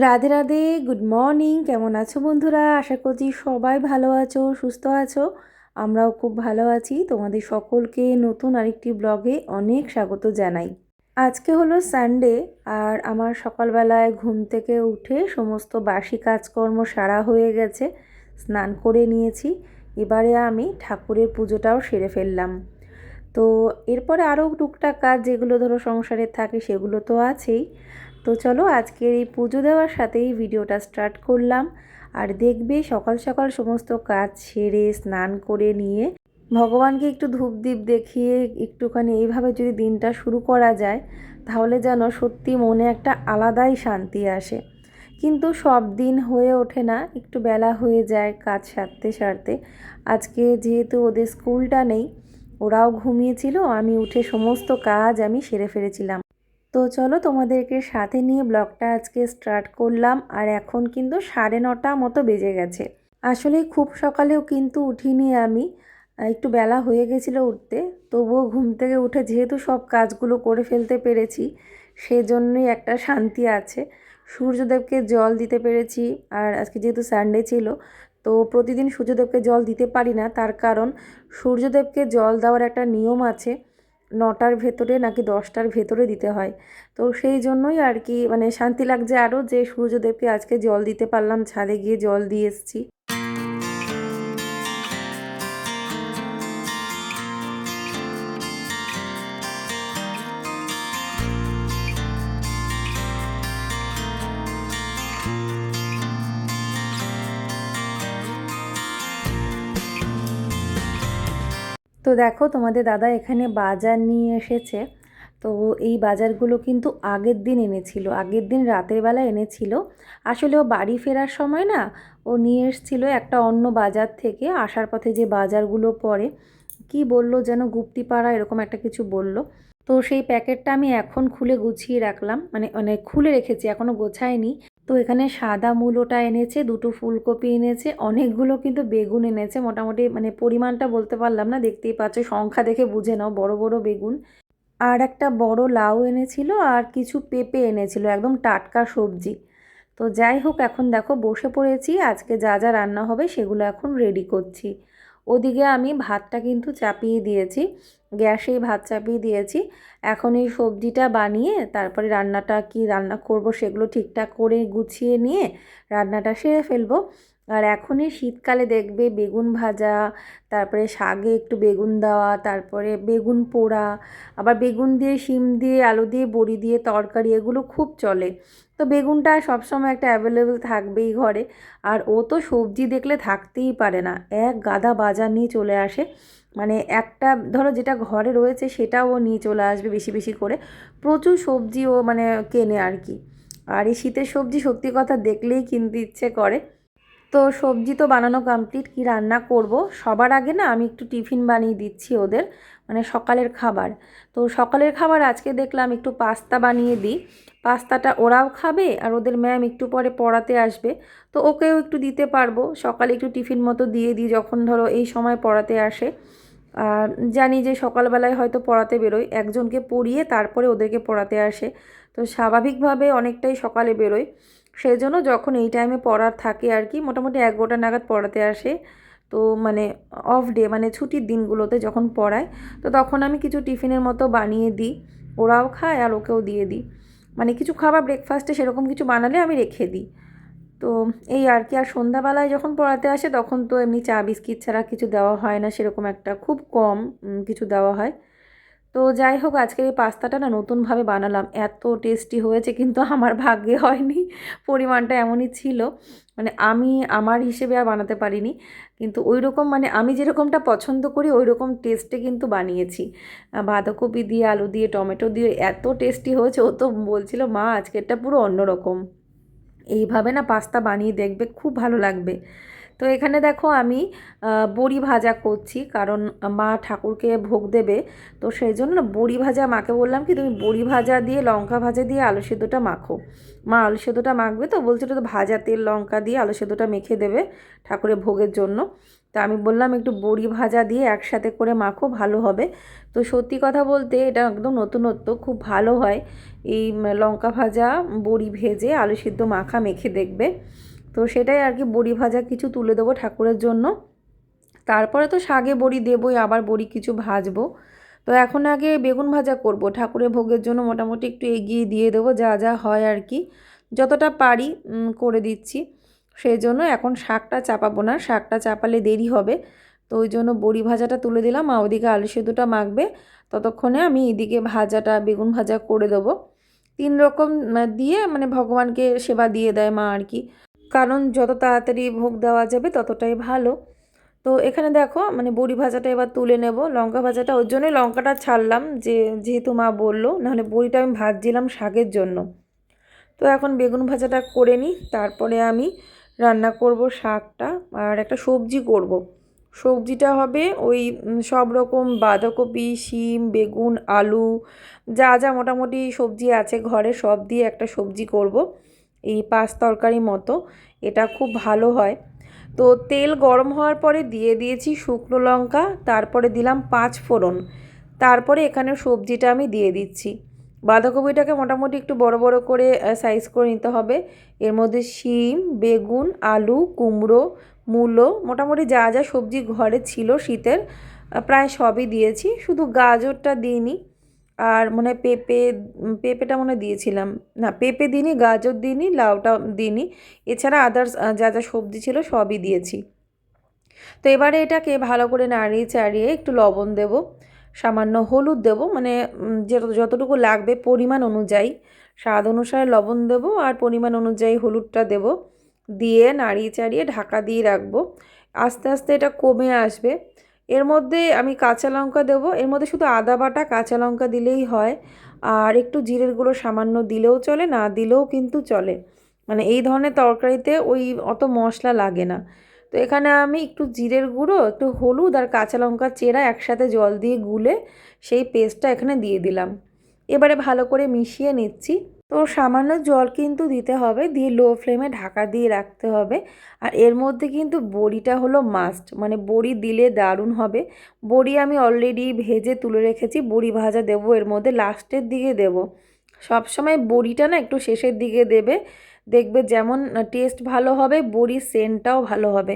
Radhe Radhe, good morning. কেমন আছো বন্ধুরা? আশা করছি সবাই ভালো আছো, সুস্থ আছো। আমরাও খুব ভালো আছি। তোমাদের সকলকে নতুন আরেকটি ব্লগে অনেক স্বাগত জানাই। আজকে হলো সানডে, আর আমার সকালবেলায় ঘুম থেকে উঠে সমস্ত বাসি কাজকর্ম সারা হয়ে গেছে। স্নান করে নিয়েছি। এবারে আমি ঠাকুরের পুজোটাও সেরে ফেললাম। তো এরপরে আরও টুকটাক কাজ যেগুলো ধরো সংসারের থাকে সেগুলো তো আছেই। তো চলো আজকের এই পুজো দেওয়ার সাথেই ভিডিওটা স্টার্ট করলাম। আর দেখবে সকাল সকাল সমস্ত কাজ সেরে স্নান করে নিয়ে ভগবানকে একটু ধূপ দ্বীপ দেখিয়ে একটুখানি এইভাবে যদি দিনটা শুরু করা যায়, তাহলে যেন সত্যি মনে একটা আলাদাই শান্তি আসে। কিন্তু সব দিন হয়ে ওঠে না, একটু বেলা হয়ে যায় কাজ সারতে সারতে। আজকে যেহেতু ওদের স্কুলটা নেই, ওরাও ঘুমিয়েছিল, আমি উঠে সমস্ত কাজ আমি সেরে ফেলেছিলাম। তো চলো তোমাদেরকে সাথে নিয়ে ব্লগটা আজকে স্টার্ট করলাম। আর এখন কিন্তু 9:30 মতো বেজে গেছে। আসলে খুব সকালেও কিন্তু উঠিনি আমি, একটু বেলা হয়ে গেছিলো উঠতে। তবুও ঘুম থেকে উঠে যেহেতু সব কাজগুলো করে ফেলতে পেরেছি, সেজন্যই একটা শান্তি আছে। সূর্যদেবকে জল দিতে পেরেছি। আর আজকে যেহেতু সানডে ছিল, তো প্রতিদিন সূর্যদেবকে জল দিতে পারি না, তার কারণ সূর্যদেবকে জল দেওয়ার একটা নিয়ম আছে। 9টার ভেতরে নাকি 10টার ভেতরে দিতে হয়। তো সেই জন্যই আর কি মানে শান্তি লাগছে আরও, যে সূর্যদেবকে আজকে জল দিতে পারলাম, ছাদে গিয়ে জল দিয়ে এসেছি। তো দেখো তোমাদের দাদা এখানে বাজার নিয়ে এসেছে। তো এই বাজারগুলো কিন্তু আগের দিন এনেছিল, আগের দিন রাতের বেলা এনেছিল। আসলে ও বাড়ি ফেরার সময় না, ও নিয়ে এসেছিল একটা অন্য বাজার থেকে। আসার পথে যে বাজারগুলো পড়ে, কি বললো যেন গুপ্তিপাড়া এরকম একটা কিছু বলল। তো সেই প্যাকেটটা আমি এখন খুলে গুছিয়ে রাখলাম, মানে মানে খুলে রেখেছি, এখনও গোছায়নি। তো এখানে সাদা মূলোটা এনেছে, দুটো ফুলকপি এনেছে, অনেকগুলো কিন্তু বেগুন এনেছে। মোটামুটি মানে পরিমাণটা বলতে পারলাম না, দেখতেই পাচ্ছ, সংখ্যা দেখে বুঝে নাও, বড় বড় বেগুন। আর একটা বড় লাউ এনেছিল, আর কিছু পেঁপে এনেছিল, একদম টাটকা সবজি। তো যাই হোক, এখন দেখো বসে পড়েছি, আজকে যা যা রান্না হবে সেগুলো এখন রেডি করছি। ওদিকে আমি ভাতটা কিন্তু চাপিয়ে দিয়েছি, গ্যাসেই ভাত চাপিয়ে দিয়েছি। এখন এই সবজিটা বানিয়ে তারপরে রান্নাটা কি রান্না করব সেগুলো ঠিকঠাক করে গুছিয়ে নিয়ে রান্নাটা সেরে ফেলবো। আর এখনই শীতকালে দেখবে বেগুন ভাজা, তারপরে শাকে একটু বেগুন দেওয়া, তারপরে বেগুন পোড়া, আবার বেগুন দিয়ে শিম দিয়ে আলু দিয়ে বড়ি দিয়ে তরকারি, এগুলো খুব চলে। তো বেগুনটা সবসময় একটা অ্যাভেলেবেল থাকবেই ঘরে। আর ও তো সবজি দেখলে থাকতেই পারে না, এক গাদা বাজার নিয়ে চলে আসে। মানে একটা ধরো যেটা ঘরে রয়েছে সেটাও ও নিয়ে চলে আসবে বেশি বেশি করে। প্রচুর সবজি ও মানে কেনে আর কি। আর এই শীতের সবজি সত্যি কথা দেখলেই কিনতে ইচ্ছে করে। তো সবজি তো বানানো কমপ্লিট, কি রান্না করব সবার আগে না আমি একটু টিফিন বানিয়ে দিচ্ছি ওদের, মানে সকালের খাবার। তো সকালের খাবার আজকে দেখলাম একটু পাস্তা বানিয়ে দিই। পাস্তাটা ওরাও খাবে, আর ওদের ম্যাম একটু পরে পড়াতে আসবে, তো ওকেও একটু দিতে পারবো। সকালে একটু টিফিন মতো দিয়ে দিই যখন ধরো এই সময় পড়াতে আসে। আর জানি যে সকালবেলায় হয়তো পড়াতে বেরোয়, একজনকে পড়িয়ে তারপরে ওদেরকে পড়াতে আসে। তো স্বাভাবিকভাবে অনেকটাই সকালে বেরোয়। সেই জন্য যখন এই টাইমে পড়ার থাকে আর কি, মোটামুটি 11টা নাগাদ পড়াতে আসে। তো মানে অফ ডে মানে ছুটির দিনগুলোতে যখন পড়ায়, তো তখন আমি কিছু টিফিনের মতো বানিয়ে দিই, ওরাও খায় আর ওকেও দিয়ে দিই। মানে কিছু খাবার ব্রেকফাস্টে সেরকম কিছু বানালে আমি রেখে দিই। তো এই আর কি। আর সন্ধ্যাবেলায় যখন পড়াতে আসে তখন তো এমনি চা বিস্কিট ছাড়া কিছু দেওয়া হয় না, সেরকম একটা খুব কম কিছু দেওয়া হয়। তো যাই হোক, আজকের এই পাস্তাটা না নতুনভাবে বানালাম, এত টেস্টি হয়েছে, কিন্তু আমার ভাগ্যে হয়নি, পরিমাণটা এমনই ছিল। মানে আমি আমার হিসেবে আর বানাতে পারিনি, কিন্তু ওই রকম মানে আমি যেরকমটা পছন্দ করি ওই রকম টেস্টে কিন্তু বানিয়েছি। বাঁধাকপি দিয়ে আলু দিয়ে টমেটো দিয়ে এত টেস্টি হয়েছে, ও তো বলছিল মা আজকেরটা পুরো অন্যরকম। এইভাবে না পাস্তা বানিয়ে দেখবে, খুব ভালো লাগবে। তো এখানে দেখো আমি বড়ি ভাজা করছি, কারণ মা ঠাকুরকে ভোগ দেবে। তো সেই জন্য না বড়ি ভাজা, মাকে বললাম কি তুমি বড়ি ভাজা দিয়ে লঙ্কা ভাজা দিয়ে আলু সেদ্ধটা মাখো। মা আলু সেদ্ধটা মাখবে, তো বলছে তো ভাজা তেল লঙ্কা দিয়ে আলু সেদ্ধটা মেখে দেবে ঠাকুরের ভোগের জন্য। তা আমি বললাম একটু বড়ি ভাজা দিয়ে একসাথে করে মাখো, ভালো হবে। তো সত্যি কথা বলতে এটা একদম নতুনত্ব, খুব ভালো হয়। এই লঙ্কা ভাজা বড়ি ভেজে আলু সিদ্ধ মাখা মেখে দেখবে। তো সেটাই আর কি, বড়ি ভাজা কিছু তুলে দেবো ঠাকুরের জন্য। তারপরে তো শাকে বড়ি দেবই, আবার বড়ি কিছু ভাজবো। তো এখন আগে বেগুন ভাজা করব, ঠাকুরের ভোগের জন্য মোটামুটি একটু এগিয়ে দিয়ে দেবো যা যা হয় আর কি, যতটা পারি করে দিচ্ছি। সেই জন্য এখন শাকটা চাপাবো না, শাকটা চাপালে দেরি হবে। তো ওই জন্য বড়ি ভাজাটা তুলে দিলাম, আর ওদিকে আলু সেদ্ধটা মাখবে। ততক্ষণে আমি এদিকে ভাজাটা বেগুন ভাজা করে দেবো। 3 রকম দিয়ে মানে ভগবানকে সেবা দিয়ে দেয় মা আর কি, কারণ যত তাড়াতাড়ি ভোগ দেওয়া যাবে ততটাই ভালো। তো এখানে দেখো মানে বড়ি ভাজাটা এবার তুলে নেব, লঙ্কা ভাজাটা ওর জন্যই লঙ্কাটা ছাড়লাম, যেহেতু মা বললো, নাহলে বড়িটা আমি ভাজছিলাম শাকের জন্য। তো এখন বেগুন ভাজাটা করে নিই, তারপরে আমি রান্না করব শাকটা, আর একটা সবজি করব। সবজিটা হবে ওই সব রকম বাঁধাকপি, শিম, বেগুন, আলু, যা যা মোটামুটি সবজি আছে ঘরে সব দিয়ে একটা সবজি করব, এই 5 তরকারি মতো। এটা খুব ভালো হয়। তো তেল গরম হওয়ার পরে দিয়ে দিয়েছি শুকনো লঙ্কা, তারপরে দিলাম 5 ফোড়ন, তারপরে এখানে সবজিটা আমি দিয়ে দিচ্ছি। বাঁধাকপিটাকে মোটামুটি একটু বড় বড় করে সাইজ করে নিতে হবে। এর মধ্যে শিম, বেগুন, আলু, কুমড়ো, মূলো, মোটামুটি যা যা সবজি ঘরে ছিল শীতের প্রায় সবই দিয়েছি, শুধু গাজরটা দিইনি। আর মনে হয় পেঁপেটা মনে হয় দিয়েছিলাম, না পেঁপে দিইনি, গাজর দিইনি, লাউটা দিইনি। এছাড়া আদার্স যা যা সবজি ছিল সবই দিয়েছি। তো এবারে এটাকে ভালো করে নাড়িয়ে চাড়িয়ে একটু লবণ দেব, সামান্য হলুদ দেব, মানে যতটুকু লাগবে পরিমাণ অনুযায়ী, স্বাদ অনুসারে লবণ দেব আর পরিমাণ অনুযায়ী হলুদটা দেব। দিয়ে নাড়িয়ে চাড়িয়ে ঢাকা দিয়ে রাখবো, আস্তে আস্তে এটা কমে আসবে। এর মধ্যে আমি কাঁচা লঙ্কা দেবো, এর মধ্যে শুধু আদা বাটা কাঁচা লঙ্কা দিলেই হয়। আর একটু জিরের গুঁড়ো সামান্য দিলেও চলে, না দিলেও কিন্তু চলে। মানে এই ধরনের তরকারিতে ওই অত মশলা লাগে না। তো এখানে আমি একটু জিরের গুঁড়ো, একটু হলুদ আর কাঁচা লঙ্কার চেরা একসাথে জল দিয়ে গুলে সেই পেস্টটা এখানে দিয়ে দিলাম। এবারে ভালো করে মিশিয়ে নিচ্ছি। তো সামান্য জল কিন্তু দিতে হবে, দিয়ে লো ফ্লেমে ঢাকা দিয়ে রাখতে হবে। আর এর মধ্যে কিন্তু বড়িটা হলো মাস্ট, মানে বড়ি দিলে দারুণ হবে। বড়ি আমি অলরেডি ভেজে তুলে রেখেছি, বড়ি ভাজা দেবো এর মধ্যে লাস্টের দিকে দেবো। সবসময় বড়িটা না একটু শেষের দিকে দেবে, দেখবে যেমন টেস্ট ভালো হবে, বড়ির সেন্টটাও ভালো হবে।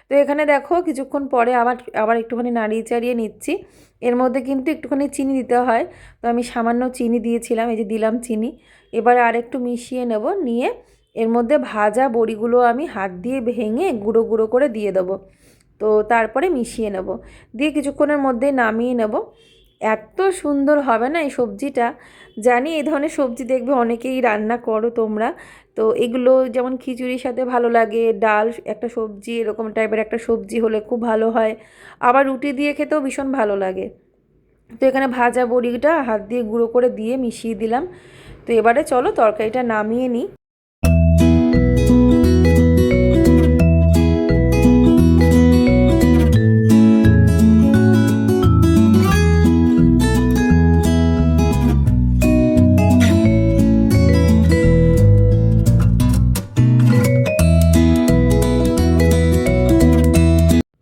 তো এখানে দেখো কিছুক্ষণ পরে আবার আবার একটুখানি নাড়িয়ে চাড়িয়ে নিচ্ছি। এর মধ্যে কিন্তু একটুখানি চিনি দিতে হয়, তো আমি সামান্য চিনি দিয়েছিলাম, এই যে দিলাম চিনি। এবারে আরেকটু মিশিয়ে নেব, নিয়ে এর মধ্যে ভাজা বড়িগুলো আমি হাত দিয়ে ভেঙে গুঁড়ো গুঁড়ো করে দিয়ে দেবো। তো তারপরে মিশিয়ে নেব, দিয়ে কিছুক্ষণের মধ্যে নামিয়ে নেব। এত সুন্দর হবে না এই সবজিটা। জানি এই ধরনের সবজি দেখবে অনেকেই রান্না করো তোমরা। তো এগুলো যেমন খিচুড়ির সাথে ভালো লাগে, ডাল একটা সবজি এরকম টাইপের একটা সবজি হলে খুব ভালো হয়, আবার রুটি দিয়ে খেতেও ভীষণ ভালো লাগে। তো এখানে ভাজা বড়িটা হাত দিয়ে গুঁড়ো করে দিয়ে মিশিয়ে দিলাম। তো এবারে চলো তরকারিটা নামিয়ে নিই।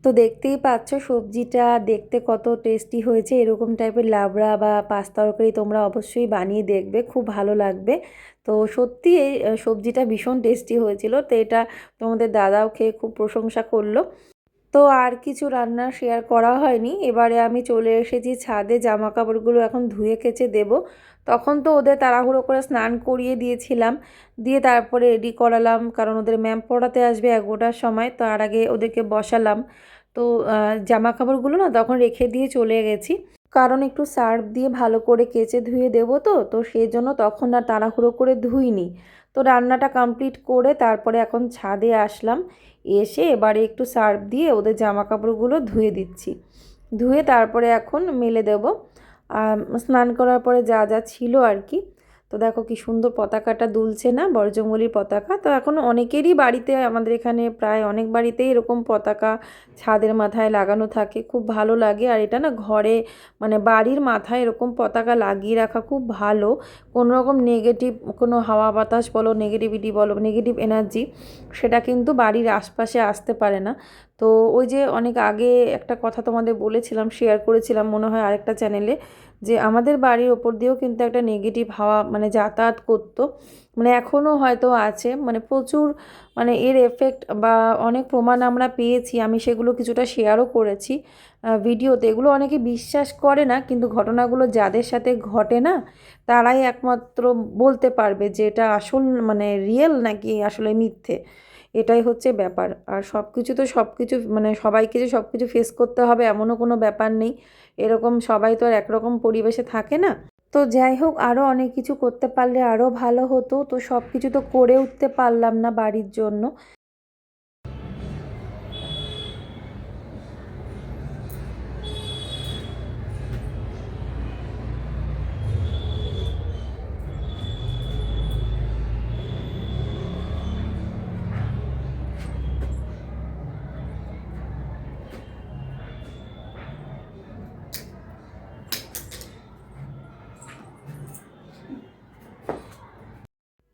তো দেখতেই পাচ্ছ সবজিটা দেখতে কত টেস্টি হয়েছে। এরকম টাইপের লাবড়া বা পাঁচ তরকারি তোমরা অবশ্যই বানিয়ে দেখবে, খুব ভালো লাগবে। তো সত্যি এই সবজিটা ভীষণ টেস্টি হয়েছিল। তো এটা তোমাদের দাদাও খেয়ে খুব প্রশংসা করলো। তো আর কিছু রান্না শেয়ার করা হয়নি। এবারে আমি চলে এসেছি ছাদে, জামা কাপড়গুলো এখন ধুয়ে কেচে দেব। তখন তো ওদের তাড়াহুড়ো করে স্নান করিয়ে দিয়েছিলাম, দিয়ে তারপরে রেডি করালাম, কারণ ওদের ম্যাম পড়াতে আসবে 11টার সময়। তো আর আগে ওদেরকে বসালাম। তো জামা কাপড়গুলো না তখন রেখে দিয়ে চলে গেছি, কারণ একটু সার্ফ দিয়ে ভালো করে কেচে ধুয়ে দেবো। তো সেই জন্য তখন আর তাড়াহুড়ো করে ধুইনি। তো রান্নাটা কমপ্লিট করে তারপরে এখন ছাদে আসলাম। এসে এবারে একটু সার্ফ দিয়ে ওদের জামা কাপড়গুলো ধুয়ে দিচ্ছি, ধুয়ে তারপরে এখন মেলে দেব। স্নান করার পরে যা যা ছিল আর কি। তো দেখো কি সুন্দর পতাকাটা দুলছে না, বজরংবলীর পতাকা। তো এখন অনেকেরই বাড়িতে, আমাদের এখানে প্রায় অনেক বাড়িতেই এরকম পতাকা ছাদের মাথায় লাগানো থাকে, খুব ভালো লাগে। আর এটা না ঘরে মানে বাড়ির মাথায় এরকম পতাকা লাগিয়ে রাখা খুব ভালো। কোনো রকম নেগেটিভ কোনো হাওয়া বাতাস বলো, নেগেটিভিটি বলো, নেগেটিভ এনার্জি, সেটা কিন্তু বাড়ির আশপাশে আসতে পারে না। তো ওই যে অনেক আগে একটা কথা তোমাদের বলেছিলাম, শেয়ার করেছিলাম মনে হয় আরেকটা চ্যানেলে, যে আমাদের বাড়ির ওপর দিয়েও কিন্তু একটা নেগেটিভ হাওয়া মানে যাতায়াত করতো, মানে এখনও হয়তো আছে, মানে প্রচুর, মানে এর এফেক্ট বা অনেক প্রমাণ আমরা পেয়েছি, আমি সেগুলো কিছুটা শেয়ারও করেছি ভিডিওতে। এগুলো অনেকে বিশ্বাস করে না, কিন্তু ঘটনাগুলো যাদের সাথে ঘটে না তারাই একমাত্র বলতে পারবে যে এটা আসল মানে রিয়েল নাকি আসলে মিথ্যে। এটাই হচ্ছে ব্যাপার। আর সব কিছু তো সব কিছু মানে সবাইকে যে সব কিছু ফেস করতে হবে এমনও কোনো ব্যাপার নেই, এরকম সবাই তো আর একরকম পরিবেশে থাকে না। তো যাই হোক, আরও অনেক কিছু করতে পারলে আরও ভালো হতো, তো সব কিছু তো করে উঠতে পারলাম না বাড়ির জন্য।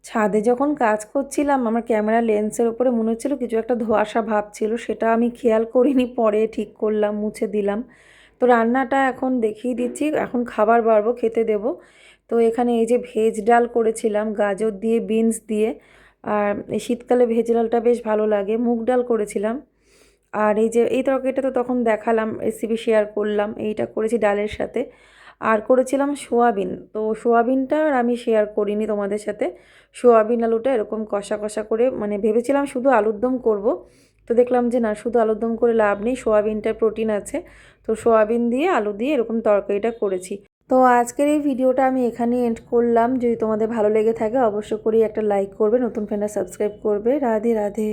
ছাদে যখন কাজ করছিলাম আমার ক্যামেরা লেন্সের ওপরে মনে হচ্ছিলো কিছু একটা ধোঁয়াশা ভাব ছিল, সেটা আমি খেয়াল করিনি, পরে ঠিক করলাম, মুছে দিলাম। তো রান্নাটা এখন দেখিয়ে দিচ্ছি, এখন খাবার বাড়বো, খেতে দেব। তো এখানে এই যে ভেজ ডাল করেছিলাম গাজর দিয়ে, বিনস দিয়ে, আর এই শীতকালে ভেজ ডালটা বেশ ভালো লাগে। মুগ ডাল করেছিলাম, আর এই যে এই তরকারিটা তো তখন দেখালাম, রেসিপি শেয়ার করলাম, এইটা করেছি ডালের সাথে। আর করেছিলাম সোয়াবিন, তো সোয়াবিনটা আর আমি শেয়ার করিনি তোমাদের সাথে। সোয়াবিন আলুটা এরকম কষা কষা করে, মানে ভেবেছিলাম শুধু আলুর দম করব, তো দেখলাম যে না, শুধু আলুর দম করে লাভ নেই, সোয়াবিনটার প্রোটিন আছে। তো সোয়াবিন দিয়ে আলু দিয়ে এরকম তরকারিটা করেছি। তো আজকের এই ভিডিওটা আমি এখানেই এন্ড করলাম। যদি তোমাদের ভালো লেগে থাকে অবশ্য করেই একটা লাইক করবে, নতুন ফ্রেন্ডরা সাবস্ক্রাইব করবে। রাধে রাধে।